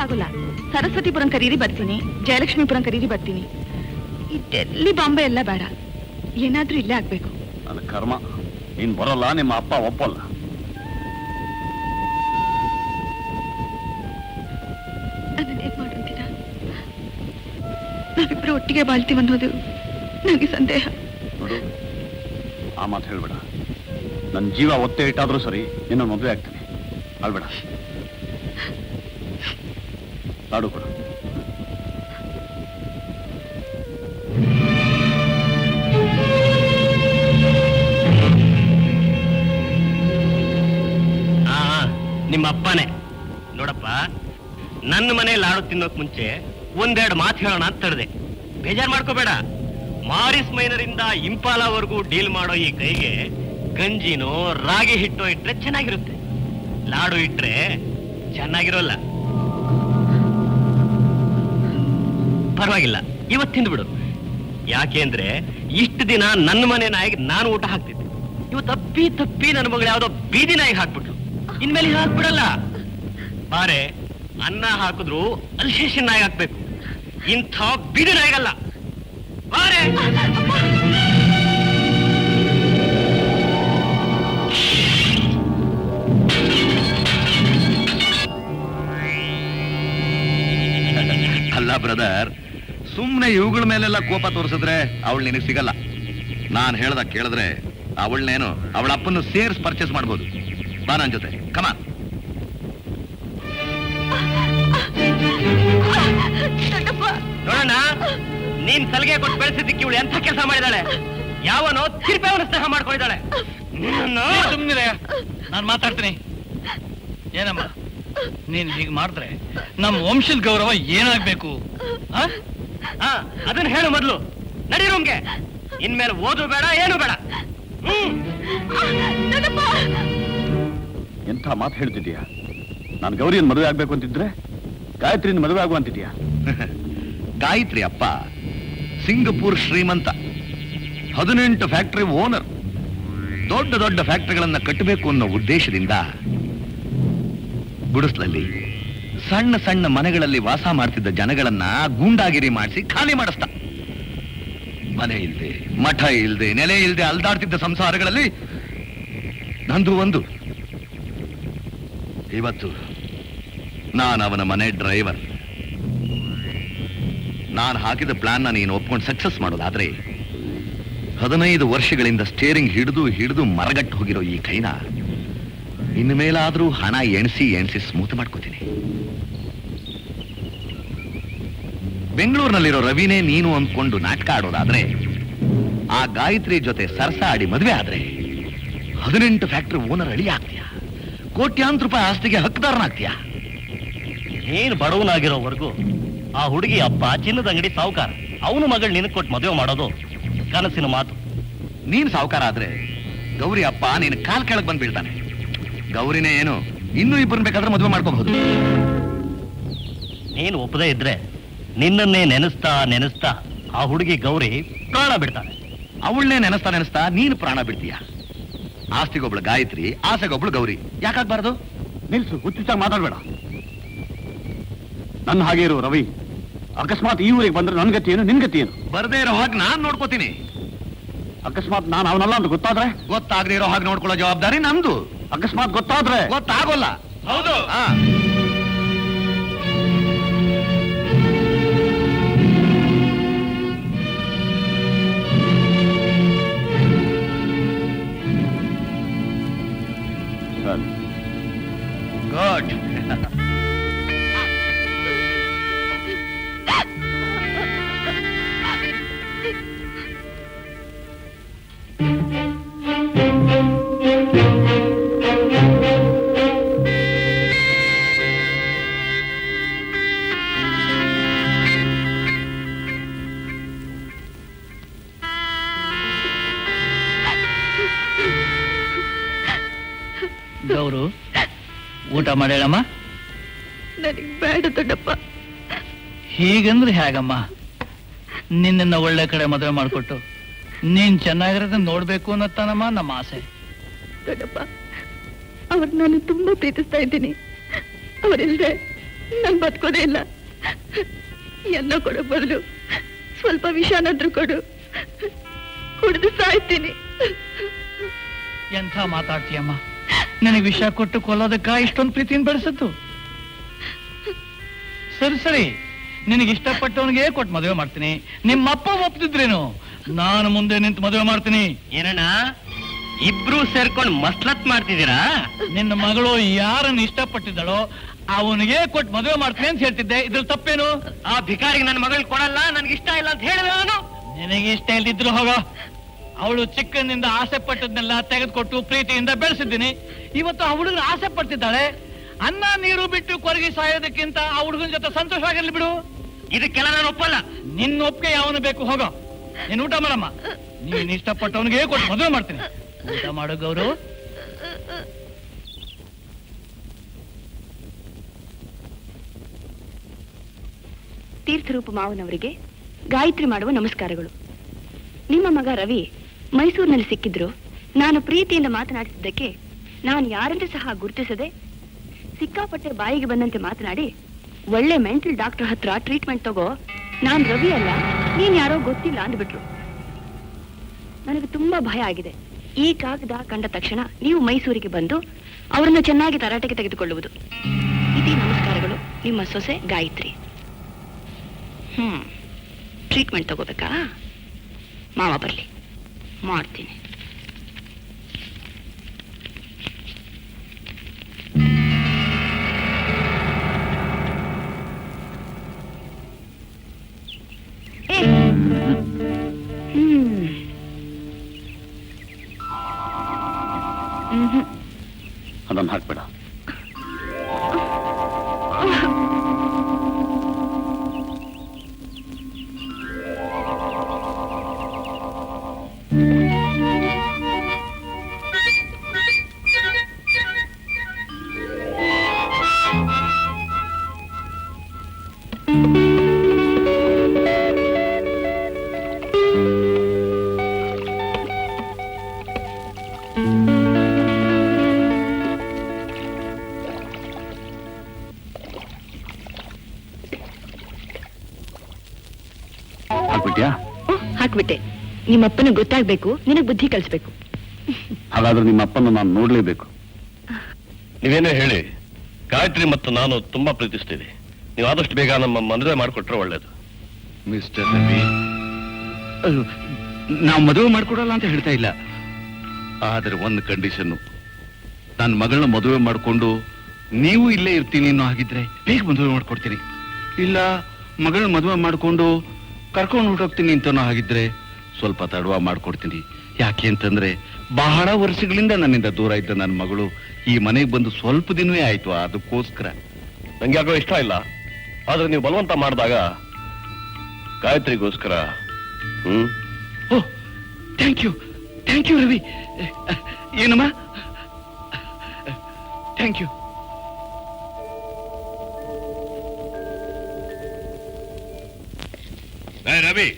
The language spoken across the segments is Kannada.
ಆಗೋಲ್ಲ. ಸರಸ್ವತಿಪುರಂ ಕರೀರಿ ಬರ್ತೀನಿ, ಜಯಲಕ್ಷ್ಮೀಪುರಂ ಕರೀರಿ ಬರ್ತೀನಿ. ಈ ಡೆಲ್ಲಿ ಬಾಂಬೆ ಎಲ್ಲ ಬೇಡ, ಏನಾದ್ರೂ ಇಲ್ಲೇ ಆಗ್ಬೇಕು. ನನ್ನ ಕರ್ಮ, ನೀನ್ ಬರೋಲ್ಲ, ನಿಮ್ಮ ಅಪ್ಪ ಒಪ್ಪಲ್ಲ. ನನ್ನೇನ್ ಮಾಡುತ್ತೀರಾ? ನಾವಿಬ್ರು ಒಟ್ಟಿಗೆ ಬಾಳ್ತೀವಿ ಅನ್ನೋದು ನನಗೆ ಸಂದೇಹ. ನೋಡು, ಆ ಮಾತು ಹೇಳ್ಬೇಡ. ನನ್ನ ಜೀವ ಒತ್ತೆ ಇಟ್ಟಾದ್ರೂ ಸರಿ, ನಿನ್ನ ಮದುವೆ ಆಗ್ತೀನಿ. ಅಳ್ಬೇಡ. ಲಾಡು ಕೊಡು. ನಿಮ್ಮ ಅಪ್ಪನೇ. ನೋಡಪ್ಪ, ನನ್ನ ಮನೆ ಲಾಡು ತಿನ್ನೋಕ್ ಮುಂಚೆ ಒಂದೆರಡು ಮಾತು ಹೇಳೋಣ ಅಂತ ತಡೆದೆ. ಬೇಜಾರು ಮಾಡ್ಕೋಬೇಡ. ಮಾರಿಸ್ ಮೈನರಿಂದ ಇಂಪಾಲವರೆಗೂ ಡೀಲ್ ಮಾಡೋ ಈ ಕೈಗೆ ಗಂಜಿನೋ ರಾಗಿ ಹಿಟ್ಟೋ ಇಟ್ರೆ ಚೆನ್ನಾಗಿರುತ್ತೆ, ಲಾಡು ಇಟ್ರೆ ಚೆನ್ನಾಗಿರೋಲ್ಲ. ಪರವಾಗಿಲ್ಲ, ಇವತ್ತು ತಿಂದ್ಬಿಡು. ಯಾಕೆ ಅಂದ್ರೆ ಇಷ್ಟು ದಿನ ನನ್ನ ಮನೆ ನಾಯಿಗೆ ನಾನು ಊಟ ಹಾಕ್ತಿದ್ದೆ. ಇವತ್ತು ತಪ್ಪಿ ನನ್ನ ಮಗಳು ಯಾವ್ದೋ ಬೀದಿ ನಾಯಿಗೆ ಹಾಕ್ಬಿಟ್ಲು. ಇನ್ಮೇಲೆ ಹಾಕ್ಬಿಡಲ್ಲ. ಬಾರೆ, ಅನ್ನ ಹಾಕಿದ್ರು ಅಲ್ಶೇಷನ್ ನಾಯಿಗೆ ಹಾಕ್ಬೇಕು, ಇಂಥ ಬೀದಿ ನಾಯಿಗಲ್ಲ. ಬಾರೆ. ಅಲ್ಲ ಬ್ರದರ್, ಸುಮ್ನೆ ಇವುಗಳ ಮೇಲೆಲ್ಲ ಕೋಪ ತೋರಿಸಿದ್ರೆ ಅವಳು ನಿನಗೆ ಸಿಗಲ್ಲ. ನಾನು ಹೇಳ್ದ ಕೇಳಿದ್ರೆ ಅವಳನ್ನೇನು ಅವಳ ಅಪ್ಪನ್ನು ಸೇರ್ಸ್ ಪರ್ಚೇಸ್ ಮಾಡ್ಬೋದು. ಬಾ ನನ್ನ ಜೊತೆ, ಕಮಾನ್. ನೋಡೋಣ, ನೀನ್ ಸಲಿಗೆ ಕೊಟ್ಟು ಬೆಳೆಸಿದ್ದಕ್ಕೆ ಇವಳು ಎಂಥ ಕೆಲಸ ಮಾಡಿದಾಳೆ. ಯಾವನೋ ತಿರ್ಪೆಯವನ ಸ್ನೇಹ ಮಾಡ್ಕೊಂಡಿದ್ದಾಳೆ. ಸುಮ್ಮನೆ ನಾನು ಮಾತಾಡ್ತೀನಿ. ಏನಮ್ಮ, ನೀನ್ ಹೀಗೆ ಮಾಡಿದ್ರೆ ನಮ್ಮ ವಂಶದ ಗೌರವ ಏನಾಗ್ಬೇಕು? ಅದನ್ನ ಹೇಳು ಮೊದ್ಲು. ನಡೀರುಂಗೆ ಇನ್ಮೇಲೆ ಓದು ಬೇಡ, ಏನು ಬೇಡ. ಎಂಥ ಮಾತು ಹೇಳ್ತಿದ್ಯಾ? ನಾನು ಗೌರಿಯನ್ನು ಮದುವೆ ಆಗ್ಬೇಕು ಅಂತಿದ್ರೆ ಗಾಯತ್ರಿನ ಮದುವೆ ಆಗುವಂತಿದ್ಯಾ? ಗಾಯತ್ರಿ ಅಪ್ಪ ಸಿಂಗಪೂರ್ ಶ್ರೀಮಂತ, 18 ಫ್ಯಾಕ್ಟರಿ ಓನರ್. ದೊಡ್ಡ ದೊಡ್ಡ ಫ್ಯಾಕ್ಟರಿಗಳನ್ನ ಕಟ್ಟಬೇಕು ಅನ್ನೋ ಉದ್ದೇಶದಿಂದ ಗುಡಿಸ್ಲಲ್ಲಿ ಸಣ್ಣ ಸಣ್ಣ ಮನೆಗಳಲ್ಲಿ ವಾಸ ಮಾಡ್ತಿದ್ದ ಜನಗಳನ್ನ ಗೂಂಡಾಗಿರಿ ಮಾಡಿಸಿ ಖಾಲಿ ಮಾಡಿಸ್ತ. ಮನೆ ಇಲ್ದೆ, ಮಠ ಇಲ್ದೆ, ನೆಲೆ ಇಲ್ದೆ ಅಲ್ದಾಡ್ತಿದ್ದ ಸಂಸಾರಗಳಲ್ಲಿ ನಂದು ಒಂದು. ಇವತ್ತು ನಾನು ಅವನ ಮನೆ ಡ್ರೈವರ್. ನಾನು ಹಾಕಿದ ಪ್ಲಾನ್ನ ನೀನು ಒಪ್ಕೊಂಡು ಸಕ್ಸಸ್ ಮಾಡೋದಾದ್ರೆ 15 ವರ್ಷಗಳಿಂದ ಸ್ಟೇರಿಂಗ್ ಹಿಡಿದು ಮರಗಟ್ಟು ಹೋಗಿರೋ ಈ ಕೈನ ಇನ್ನು ಮೇಲಾದ್ರೂ ಹಣ ಎಣಿಸಿ ಸ್ಮೂತ್ ಮಾಡ್ಕೋತೀನಿ. ಬೆಂಗಳೂರಿನಲ್ಲಿರೋ ರವಿನೇ ನೀನು ಅಂದ್ಕೊಂಡು ನಾಟಕ ಆಡೋದಾದ್ರೆ, ಆ ಗಾಯತ್ರಿ ಜೊತೆ ಸರಸ ಆಡಿ ಮದುವೆ ಆದ್ರೆ 18 ಫ್ಯಾಕ್ಟರಿ ಓನರ್ ಅಳಿ ಆಗ್ತೀಯ. ಕೋಟ್ಯಾಂತರ ರೂಪಾಯಿ ಆಸ್ತಿಗೆ ಹಕ್ಕದಾರನಾಗ್ತೀಯ. ನೀನು ಬಡವನಾಗಿರೋವರೆಗೂ ಆ ಹುಡುಗಿ ಅಪ್ಪ ಚಿನ್ನದ ಅಂಗಡಿ ಸಾಹುಕಾರ. ಅವನು ಮಗಳು ನಿನಗೆ ಕೊಟ್ಟು ಮದುವೆ ಮಾಡೋದು ಕನಸಿನ ಮಾತು. ನೀನ್ ಸಾಹುಕಾರ ಆದ್ರೆ ಗೌರಿ ಅಪ್ಪ ನೀನು ಕಾಲ್ ಕೆಳಗೆ ಬಂದ್ ಬೀಳ್ತಾನೆ. ಗೌರಿನೇ ಏನು ಇನ್ನೂ ಇಬ್ಬರನ್ನ ಬೇಕಾದ್ರೆ ಮದುವೆ ಮಾಡ್ಕೋಬಹುದು. ನೀನು ಒಪ್ಪದೇ ಇದ್ರೆ ನಿನ್ನನ್ನೇ ನೆನೆಸ್ತಾ ಆ ಹುಡುಗಿ ಗೌರಿ ಪ್ರಾಣ ಬಿಡ್ತಾನೆ. ಅವಳನ್ನೇ ನೆನೆಸ್ತಾ ನೀನು ಪ್ರಾಣ ಬಿಡ್ತೀಯ. ಆಸ್ತಿಗೊಬ್ಳು ಗಾಯತ್ರಿ, ಆಸೆಗೊಬ್ಳು ಗೌರಿ. ಯಾಕಾಗ್ಬಾರ್ದು? ನಿಲ್ಸು, ಹುಚ್ಚುಚ್ಚಾಗಿ ಮಾತಾಡ್ಬೇಡ. ನನ್ನ ಹಾಗೆ ಇರು ರವಿ. ಅಕಸ್ಮಾತ್ ಈ ಊರಿಗೆ ಬಂದ್ರೆ ನನ್ ಗತಿ ಏನು, ನಿನ್ ಗತಿ ಏನು? ಬರ್ದೇ ಇರೋ ಹಾಗೆ ನಾನ್ ನೋಡ್ಕೋತೀನಿ. ಅಕಸ್ಮಾತ್ ನಾನು ಅವನಲ್ಲ ಅಂತ ಗೊತ್ತಾದ್ರೆ? ಗೊತ್ತಾಗದೇ ಇರೋ ಹಾಗೆ ನೋಡ್ಕೊಳ್ಳೋ ಜವಾಬ್ದಾರಿ ನಮ್ದು. ಅಕಸ್ಮಾತ್ ಗೊತ್ತಾದ್ರೆ? ಗೊತ್ತಾಗೋಲ್ಲ. ಹೌದು. ಗುಡ್. ಗೌರು, ಊಟ ಮಾಡೇಳಮ್ಮ? ನನಗೆ ಬೇಡ ದೊಡ್ಡಪ್ಪ. ಹೀಗಂದ್ರೆ ಹೇಗಮ್ಮ? ನಿನ್ನ ಒಳ್ಳೆ ಕಡೆ ಮದುವೆ ಮಾಡಿಕೊಟ್ಟು ನೀನ್ ಚೆನ್ನಾಗಿರೋದ ನೋಡ್ಬೇಕು ಅನ್ನತ್ತಾನಮ್ಮ ನಮ್ಮ ಆಸೆ. ದೊಡ್ಡಪ್ಪ, ಅವ್ರು ನಾನು ತುಂಬಾ ಪ್ರೀತಿಸ್ತಾ ಇದ್ದೀನಿ. ಅವರಿಲ್ಲದೆ ನಾನು ಬದುಕೋದೇ ಇಲ್ಲ. ಎಲ್ಲ ಕೊಡೋ ಬದಲು ಸ್ವಲ್ಪ ವಿಷಾನಾದ್ರೂ ಕೊಡು, ಕುಡಿದು ಸಾಯ್ತೀನಿ. ಎಂಥ ಮಾತಾಡ್ತೀಯಮ್ಮ? ನನಗೆ ವಿಷ ಕೊಟ್ಟು ಕೊಲ್ಲೋದಕ್ಕ ಇಷ್ಟೊಂದು ಪ್ರೀತಿಯಿಂದ ಬೆಳೆಸತ್ತು. ಸರಿ ಸರಿ, ನಿನಗೆ ಇಷ್ಟಪಟ್ಟವನಿಗೆ ಕೊಟ್ಟು ಮದುವೆ ಮಾಡ್ತೀನಿ. ನಿಮ್ಮಪ್ಪ ಒಪ್ತಿದ್ರೇನು ನಾನು ಮುಂದೆ ನಿಂತು ಮದುವೆ ಮಾಡ್ತೀನಿ. ಏನಣ್ಣ ಇಬ್ರು ಸೇರ್ಕೊಂಡು ಮಸ್ಲತ್ ಮಾಡ್ತಿದ್ದೀರಾ? ನಿನ್ನ ಮಗಳು ಯಾರನ್ನು ಇಷ್ಟಪಟ್ಟಿದ್ದಾಳೋ ಅವನಿಗೆ ಕೊಟ್ಟು ಮದುವೆ ಮಾಡ್ತೀನಿ ಅಂತ ಹೇಳ್ತಿದ್ದೆ. ಇದ್ರಲ್ಲಿ ತಪ್ಪೇನು? ಆ ಭಿಕಾರಿಗೆ ನನ್ನ ಮಗಳು ಕೊಡಲ್ಲ, ನನ್ಗೆ ಇಷ್ಟ ಇಲ್ಲ ಅಂತ ಹೇಳಿದ ನಾನು. ನಿನಗೆ ಇಷ್ಟ ಇಲ್ದಿದ್ರು ಹೋಗೋ. ಅವಳು ಚಿಕ್ಕನಿಂದ ಆಸೆ ಪಟ್ಟದ್ನೆಲ್ಲ ತೆಗೆದುಕೊಟ್ಟು ಪ್ರೀತಿಯಿಂದ ಬೆಳೆಸಿದ್ದೀನಿ. ಇವತ್ತು ಆ ಹುಡುಗನ ಆಸೆ ಪಡ್ತಿದ್ದಾಳೆ. ಅನ್ನ ನೀರು ಬಿಟ್ಟು ಕೊರಗಿ ಸಾಯೋದಕ್ಕಿಂತ ಆ ಹುಡುಗನ ಜೊತೆ ಸಂತೋಷವಾಗಿರ್ಲಿ ಬಿಡು. ಇದಕ್ಕೆಲ್ಲ ನಾನು ಒಪ್ಪಲ್ಲ. ನಿನ್ನ ಒಪ್ಪಿಗೆ ಯಾವನು ಬೇಕು, ಹೋಗೋ. ನೀನು ಊಟ ಮಾಡಮ್ಮ. ನೀನ್ ಇಷ್ಟಪಟ್ಟವನಿಗೆ ಕೊಟ್ಟು ಮದುವೆ ಮಾಡ್ತೀನಿ. ಊಟ ಮಾಡೋ ಗೌರು. ತೀರ್ಥರೂಪ ಮಾವನವರಿಗೆ ಗಾಯತ್ರಿ ಮಾಡುವ ನಮಸ್ಕಾರಗಳು. ನಿಮ್ಮ ಮಗ ರವಿ ಮೈಸೂರಿನಲ್ಲಿ ಸಿಕ್ಕಿದ್ರು. ನಾನು ಪ್ರೀತಿಯಿಂದ ಮಾತನಾಡಿಸಿದ್ದಕ್ಕೆ ನಾನು ಯಾರೆಂದು ಸಹ ಗುರುತಿಸದೆ ಸಿಕ್ಕಾಪಟ್ಟೆ ಬಾಯಿಗೆ ಬಂದಂತೆ ಮಾತನಾಡಿ ಒಳ್ಳೆ ಮೆಂಟಲ್ ಡಾಕ್ಟರ್ ಹತ್ರ ಟ್ರೀಟ್ಮೆಂಟ್ ತಗೋ, ನಾನ್ ರವಿ ಅಲ್ಲ, ನೀನ್ ಯಾರೋ ಗೊತ್ತಿಲ್ಲ ಅಂದ್ಬಿಟ್ರು. ನನಗೆ ತುಂಬಾ ಭಯ ಆಗಿದೆ. ಈ ಕಾಗದ ಕಂಡ ತಕ್ಷಣ ನೀವು ಮೈಸೂರಿಗೆ ಬಂದು ಅವರನ್ನು ಚೆನ್ನಾಗಿ ತರಾಟೆಗೆ ತೆಗೆದುಕೊಳ್ಳುವುದು. ಇದೇ ನಮಸ್ಕಾರಗಳು, ನಿಮ್ಮ ಸೊಸೆ ಗಾಯತ್ರಿ. ಟ್ರೀಟ್ಮೆಂಟ್ ತಗೋಬೇಕಾ? ಮಾವ ಬರ್ಲಿ, ಮಾಡ್ತೀನಿ. ಅದನ್ನು ಹಾಕ್ಬೇಡ. ಹಾಕ್ಬಿಟ್ಯಾ? ಹಾಕ್ಬಿಟ್ಟೆ. ನಿಮ್ಮಪ್ಪನ ಗೊತ್ತಾಗ್ಬೇಕು, ನಿನಗ್ ಬುದ್ಧಿ ಕಲಿಸ್ಬೇಕು. ಹಾಗಾದ್ರೆ ನಿಮ್ಮ ಅಪ್ಪನ ನಾನು ನೋಡ್ಲೇಬೇಕು. ನೀವೇನೇ ಹೇಳಿ, ಗಾಯತ್ರಿ ಮತ್ತು ನಾನು ತುಂಬಾ ಪ್ರೀತಿಸ್ತೀವಿ. ನೀವು ಆದಷ್ಟು ಬೇಗ ನಮ್ಮ ಮದುವೆ ಮಾಡಿಕೊಟ್ರೆ ಒಳ್ಳೇದು. ಮಿಸ್ಟರ್ ರವಿ, ನಾವು ಮದುವೆ ಮಾಡ್ಕೊಡಲ್ಲ ಅಂತ ಹೇಳ್ತಾ ಇಲ್ಲ. ಆದ್ರೆ ಒಂದು ಕಂಡೀಷನ್ನು, ನನ್ನ ಮಗಳನ್ನ ಮದುವೆ ಮಾಡ್ಕೊಂಡು ನೀವು ಇಲ್ಲೇ ಇರ್ತೀನಿ ಅನ್ನೋ ಹಾಗಿದ್ರೆ ಬೇಗ ಮದುವೆ ಮಾಡ್ಕೊಡ್ತೀನಿ. ಇಲ್ಲ ಮಗಳನ್ನ ಮದುವೆ ಮಾಡ್ಕೊಂಡು ಕರ್ಕೊಂಡು ಹೊರಟೋಗ್ತೀನಿ ಅಂತನೋ ಹಾಗಿದ್ರೆ ಸ್ವಲ್ಪ ತಡವ ಮಾಡ್ಕೊಡ್ತೀನಿ. ಯಾಕೆ ಅಂತಂದ್ರೆ ಬಹಳ ವರ್ಷಗಳಿಂದ ನನ್ನಿಂದ ದೂರ ಇದ್ದ ನನ್ನ ಮಗಳು ಈ ಮನೆಗೆ ಬಂದು ಸ್ವಲ್ಪ ದಿನವೇ ಆಯ್ತು. ಅದಕ್ಕೋಸ್ಕರ ನಂಗೆ ಯಾಕೋ ಇಷ್ಟ ಇಲ್ಲ. ಆದ್ರೆ ನೀವು ಬಲವಂತ ಮಾಡಿದಾಗ ಗಾಯತ್ರಿಗೋಸ್ಕರ ಓಹ್, ಥ್ಯಾಂಕ್ ಯು ರವಿ. ಏನಮ್ಮ? Thank you. ರವಿ,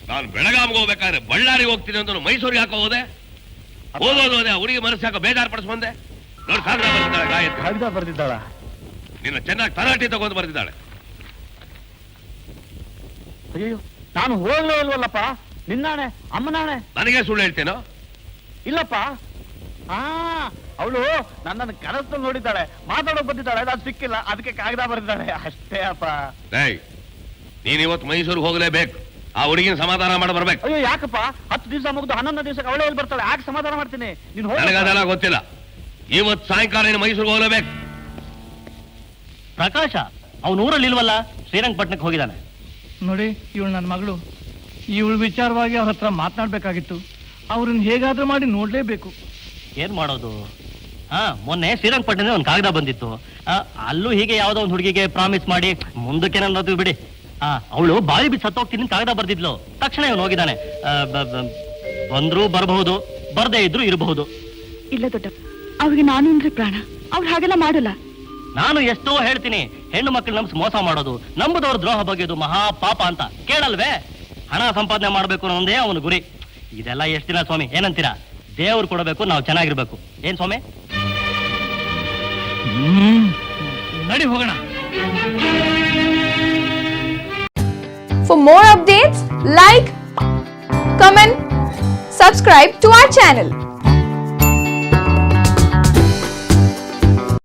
ನಾನು ಬೆಳಗಾವಿಗೆ ಹೋಗ್ಬೇಕಾದ್ರೆ ಬಳ್ಳಾರಿಗೆ ಹೋಗ್ತೀನಿ ಅಂತ ಮೈಸೂರಿಗೆ ಹಾಕೋ ಹೋದೆ. ಹೋಗೋದು ಹುಡುಗಿ ಮನಸ್ಸು ಯಾಕೋ ಬೇಜಾರು ಪಡಿಸ್ ಬಂದೆ. ನೋಡಿ, ಕಾಗದ ಬರ್ತಿದ್ದಾಳೆ ಗಾಯತ್ರಿ. ಕಾಗದ ಬರ್ದಿದ್ದಾಳ? ನಿನ್ನ ಚೆನ್ನಾಗಿ ತರಾಟೆ ತಗೊಂಡು ಬರ್ತಿದ್ದಾಳೆ. ಅಯ್ಯೋ, ನಾನು ಹೋಗ್ಲೇ ಇಲ್ವಲ್ಲಪ್ಪ. ನಿನ್ನಾಣೆ, ಅಮ್ಮನಾಣೆ. ನನಗೆ ಸುಳ್ಳು ಹೇಳ್ತೇನೋ? ಇಲ್ಲಪ್ಪ. ಅವಳು ನನ್ನನ್ನು ಕನಸಲ್ಲಿ ನೋಡಿದ್ದಾಳೆ, ಮಾತಾಡೋಕ್ ಬಂದಿದ್ದಾಳೆ, ಅದು ಸಿಕ್ಕಿಲ್ಲ, ಅದಕ್ಕೆ ಕಾಗದ ಬರ್ದಿದ್ದಾಳೆ ಅಷ್ಟೇ ಅಪ್ಪ. ನೀನ್ ಇವತ್ತು ಮೈಸೂರಿಗೆ ಹೋಗಲೇಬೇಕು. ಆ ಹುಡುಗಿನ ಸಮಾಧಾನ ಮಾಡಿ ಬರ್ಬೇಕು. ಅಯ್ಯೋ ಯಾಕಪ್ಪ? 10 ದಿವಸ ಮುಗಿದು 11 ದಿವಸಕ್ಕೆ ಅವಳೇ ಎಲ್ಲಿ ಬರ್ತಾಳೆ? ಯಾಕೆ ಸಮಾಧಾನ ಮಾಡ್ತೀನಿ? ನೀನು ನನಗದೆಲ್ಲ ಗೊತ್ತಿಲ್ಲ. ಇವತ್ತು ಸಾಯಂಕಾಲ ನೀನು ಮೈಸೂರಿಗೆ ಹೋಗಲೇಬೇಕು. ಪ್ರಕಾಶ ಅವನು ಊರಲ್ಲಿ ಇಲ್ವಲ್ಲ, ಶ್ರೀರಂಗಪಟ್ಟಣಕ್ಕೆ ಹೋಗಿದ್ದಾನೆ. ನೋಡಿ, ಇವಳು ನನ್ನ ಮಗಳು. ಇವಳು ವಿಚಾರವಾಗಿ ಅವ್ರ ಹತ್ರ ಮಾತನಾಡ್ಬೇಕಾಗಿತ್ತು. ಅವ್ರನ್ನ ಹೇಗಾದ್ರೂ ಮಾಡಿ ನೋಡ್ಲೇಬೇಕು. ಏನ್ ಮಾಡೋದು? ಮೊನ್ನೆ ಶ್ರೀರಂಗಪಟ್ಟಣದಿಂದ ಒಂದು ಕಾಗದ ಬಂದಿತ್ತು. ಅಲ್ಲೂ ಹೀಗೆ ಯಾವ್ದೋ ಒಂದು ಹುಡುಗಿಗೆ ಪ್ರಾಮಿಸ್ ಮಾಡಿ ಮುಂದಕ್ಕೆ ಅನ್ನೋದು ಬಿಡಿ. ಅವಳು ಬಾಳಿ ಬಿಟ್ಟು ಸತ್ತೋಗ್ತೀನಿ ಕಾಗದ ಬರ್ದಿದ್ಲು. ತಕ್ಷಣ ಇವನು ಹೋಗಿದ್ದಾನೆ. ಬಂದ್ರು ಬರಬಹುದು, ಬರ್ದೇ ಇದ್ರು ಇರಬಹುದು. ಇಲ್ಲ ದೊಡ್ಡ, ಅವ್ರಿಗೆ ನಾನು ಅಂದ್ರೆ ಪ್ರಾಣ. ಅವ್ರು ಹಾಗೆಲ್ಲ ಮಾಡಲ್ಲ. ನಾನು ಎಷ್ಟೋ ಹೇಳ್ತೀನಿ, ಹೆಣ್ಣು ಮಕ್ಕಳು ನಮ್ಸ್ ಮೋಸ ಮಾಡೋದು, ನಂಬುದವ್ರ ದ್ರೋಹ ಬಗೆಯೋದು ಮಹಾ ಪಾಪ ಅಂತ. ಕೇಳಲ್ವೇ? ಹಣ ಸಂಪಾದನೆ ಮಾಡ್ಬೇಕು ಅನ್ನೋದೇ ಅವನು ಗುರಿ. ಇದೆಲ್ಲ ಎಷ್ಟು ದಿನ ಸ್ವಾಮಿ? ಏನಂತೀರಾ? ದೇವ್ರು ಕೊಡಬೇಕು, ನಾವು ಚೆನ್ನಾಗಿರ್ಬೇಕು. ಏನ್ ಸ್ವಾಮಿ? ನಡಿ ಹೋಗೋಣ. For more updates, like, comment, subscribe to our channel.